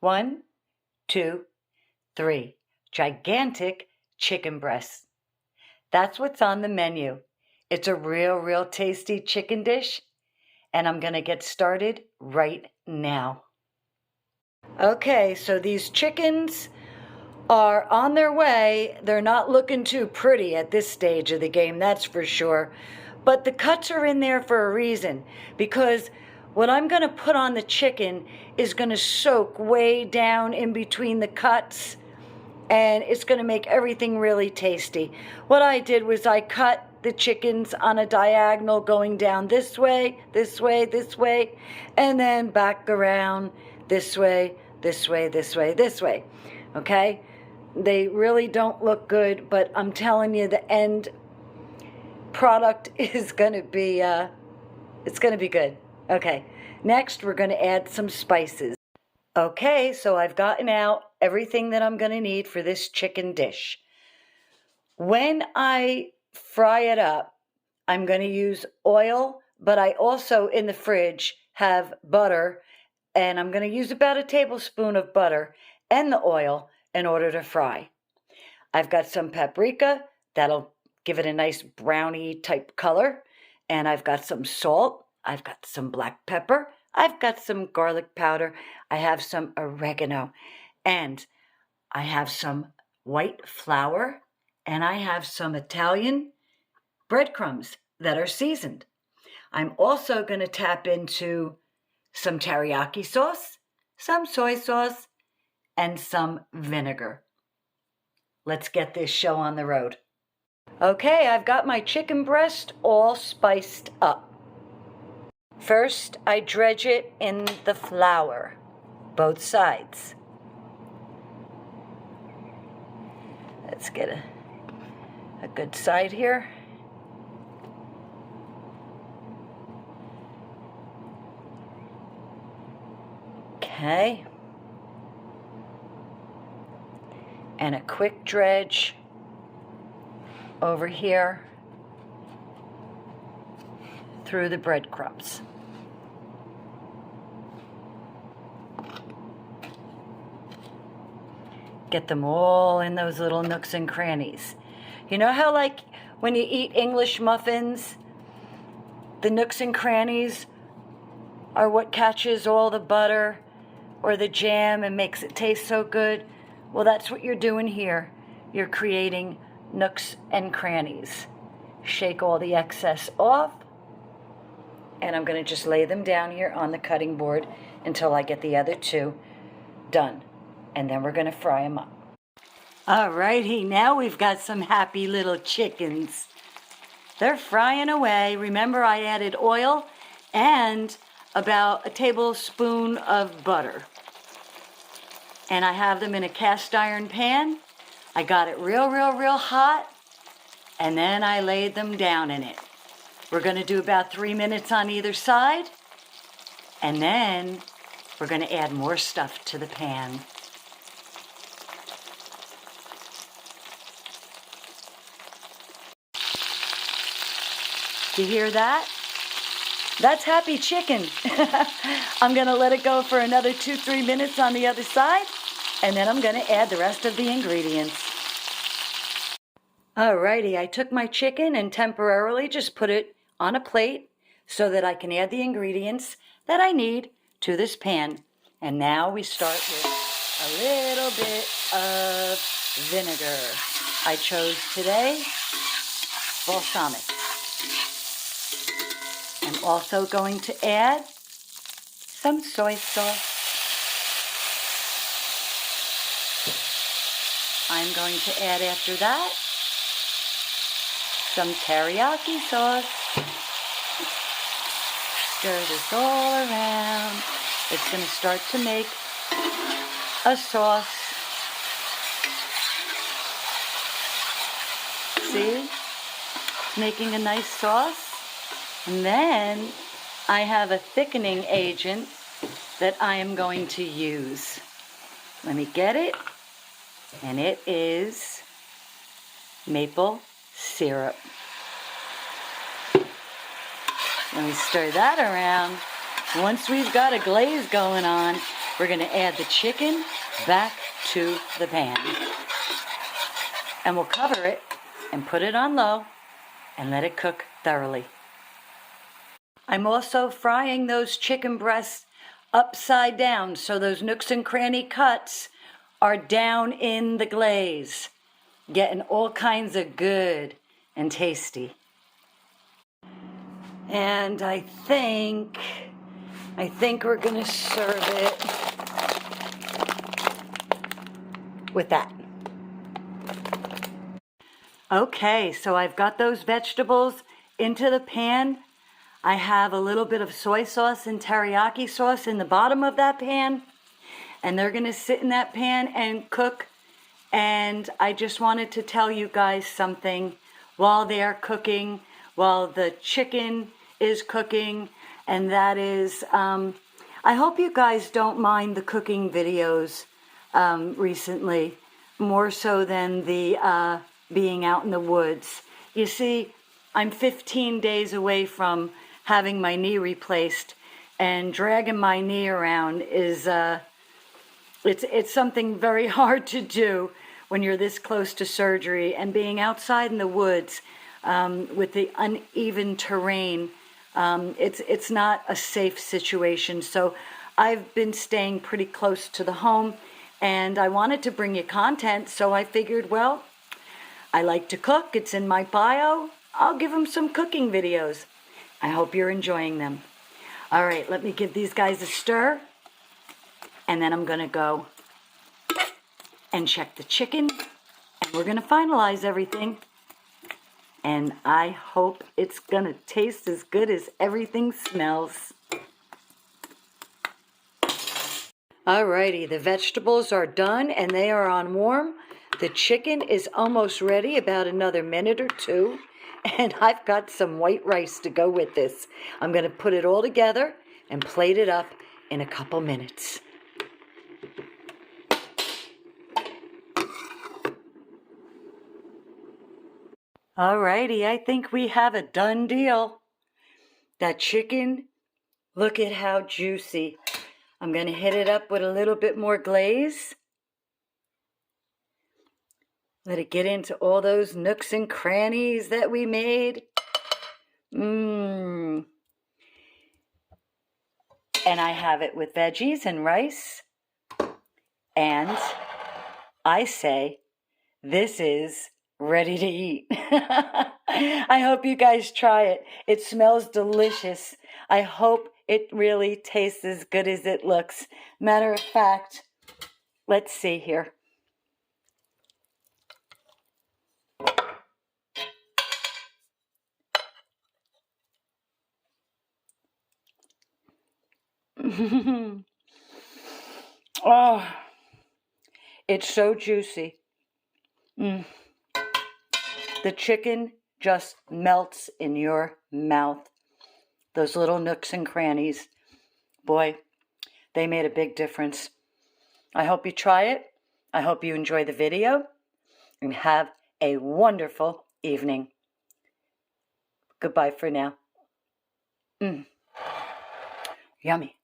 1, 2, 3. Gigantic chicken breasts. That's what's on the menu. It's a real tasty chicken dish, and I'm gonna get started right now. Okay, so these chickens are on their way. They're not looking too pretty at this stage of the game, that's for sure. But the cuts are in there for a reason, because what I'm gonna put on the chicken is gonna soak way down in between the cuts, and it's gonna make everything really tasty. What I did was I cut the chickens on a diagonal going down this way, this way, this way, and then back around this way, this way, this way, this way, okay? They really don't look good, but I'm telling you, the end product is gonna be, it's gonna be good. Okay, next we're gonna add some spices. Okay, so I've gotten out everything that I'm gonna need for this chicken dish. When I fry it up, I'm gonna use oil, but I also in the fridge have butter, and I'm gonna use about a tablespoon of butter and the oil in order to fry. I've got some paprika, that'll give it a nice brownie type color, and I've got some salt, I've got some black pepper, I've got some garlic powder, I have some oregano, and I have some white flour, and I have some Italian breadcrumbs that are seasoned. I'm also going to tap into some teriyaki sauce, some soy sauce, and some vinegar. Let's get this show on the road. Okay, I've got my chicken breast all spiced up. First, I dredge it in the flour, both sides. Let's get a good side here. Okay. And a quick dredge over here through the breadcrumbs. Get them all in those little nooks and crannies. You know how, like, when you eat English muffins, the nooks and crannies are what catches all the butter or the jam and makes it taste so good? Well, that's what you're doing here. You're creating nooks and crannies. Shake all the excess off, and I'm going to just lay them down here on the cutting board until I get the other two done. And then we're going to fry them up. Alrighty, now we've got some happy little chickens. They're frying away. Remember, I added oil and about a tablespoon of butter. And I have them in a cast iron pan. I got it real hot, and then I laid them down in it. We're going to do about 3 minutes on either side, and then we're going to add more stuff to the pan. Do you hear that? That's happy chicken. I'm going to let it go for another 2-3 minutes on the other side, and then I'm going to add the rest of the ingredients. Alrighty, I took my chicken and temporarily just put it on a plate so that I can add the ingredients that I need to this pan. And now we start with a little bit of vinegar. I chose today balsamic. I'm also going to add some soy sauce. I'm going to add after that some teriyaki sauce. Stir this all around. It's going to start to make a sauce. See? Making a nice sauce. And then I have a thickening agent that I am going to use. Let me get it. And it is maple syrup. Let me stir that around. Once we've got a glaze going on, we're going to add the chicken back to the pan. And we'll cover it and put it on low and let it cook thoroughly. I'm also frying those chicken breasts upside down so those nooks and cranny cuts are down in the glaze, getting all kinds of good and tasty. And I think we're gonna serve it with that. Okay, so I've got those vegetables into the pan. I have a little bit of soy sauce and teriyaki sauce in the bottom of that pan, and they're gonna sit in that pan and cook. And I just wanted to tell you guys something while they're cooking, while the chicken is cooking, and that is, I hope you guys don't mind the cooking videos recently, more so than the being out in the woods. You see, I'm 15 days away from having my knee replaced, and dragging my knee around is, it's something very hard to do when you're this close to surgery, and being outside in the woods with the uneven terrain, it's not a safe situation. So I've been staying pretty close to the home, and I wanted to bring you content, so I figured, well, I like to cook. It's in my bio. I'll give them some cooking videos. I hope you're enjoying them. All right, let me give these guys a stir, and then I'm gonna go and check the chicken, and we're gonna finalize everything. And I hope it's gonna taste as good as everything smells. Alrighty, the vegetables are done and they are on warm. The chicken is almost ready, about another minute or two. And I've got some white rice to go with this. I'm gonna put it all together and plate it up in a couple minutes. Alrighty, I think we have a done deal. That chicken, look at how juicy. I'm going to hit it up with a little bit more glaze. Let it get into all those nooks and crannies that we made. And I have it with veggies and rice. And I say, this is ready to eat. I hope you guys try it. It smells delicious. I hope it really tastes as good as it looks. Matter of fact, let's see here. Oh, it's so juicy. The chicken just melts in your mouth. Those little nooks and crannies, boy, they made a big difference. I hope you try it. I hope you enjoy the video, and have a wonderful evening. Goodbye for now. Yummy.